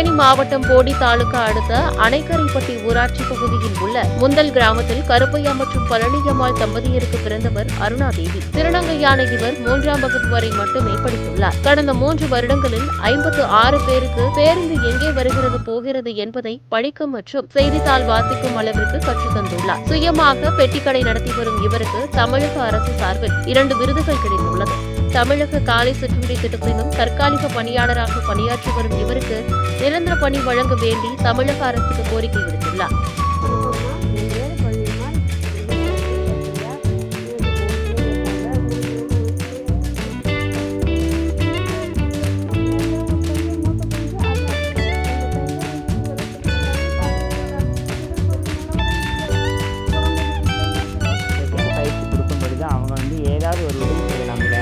தேனி மாவட்டம் போடி தாலுகா அடுத்த அணைக்கரைப்பட்டி ஊராட்சி பகுதியில் உள்ள முந்தல் கிராமத்தில் கருப்பையா மற்றும் பழனியம்மாள் தம்பதியருக்கு பிறந்தவர் அருணாதேவி. திருநங்கையான இவர் 3ஆம் வகுப்பு வரை மட்டுமே படித்துள்ளார். கடந்த 3 வருடங்களில் 56 பேருக்கு பேருந்து எங்கே வருகிறது போகிறது என்பதை படிக்கும் மற்றும் செய்தித்தாள் வாசிக்கும் அளவிற்கு கற்றுத்தந்துள்ளார். சுயமாக பெட்டிக்கடை நடத்தி வரும் இவருக்கு தமிழக அரசு சார்பில் 2 விருதுகள் கிடைத்துள்ளது. தமிழக காலை சிற்றுண்டி திட்டத்திலும் தற்காலிக பணியாளராக பணியாற்றி வரும் இவருக்கு நிரந்தர பணி வழங்க வேண்டி தமிழக அரசுக்கு கோரிக்கை விடுத்துள்ளார். அவங்க ஏதாவது ஒரு உதவி செய்யலாம்ல,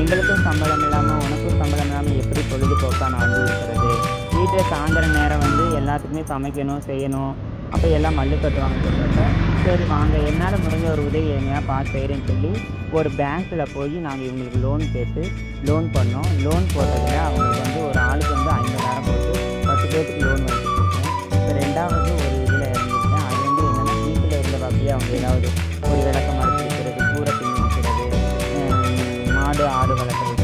எங்களுக்கும் சம்பளம் இல்லாமல் உனக்கும் சம்பளம் இல்லாமல் எப்படி பொழுதுபோக்காக நான் இருக்கிறது, வீட்டில் சாயந்தரம் நேரம் எல்லாத்துக்குமே சமைக்கணும் செய்யணும், அப்போ எல்லாம் மல்லு கட்டுவாங்க சொல்கிறப்ப சரி வாங்க என்னால் முடிஞ்ச ஒரு உதவி எங்கேயா பார்த்து செய்கிறேன்னு சொல்லி ஒரு பேங்க்கில் போய் நாங்கள் இவங்களுக்கு லோன் கேட்டு லோன் பண்ணோம். லோன் போட்டதில் அவங்களுக்கு ஒரு ஆளுக்கு 50,000 போட்டு 10 பேருக்கு லோன் வச்சுருக்கேன். இப்போ 2வது ஒரு இதில் இறங்கியிருக்கேன். அது என்னென்னா வீட்டில் இருந்த வகையை அவங்க ஏதாவது ஒரு விளக்கம் மறைச்சிருக்கிறது, கூரை பின்னி வைக்கிறது, மாடு ஆடு வளர்க்குறது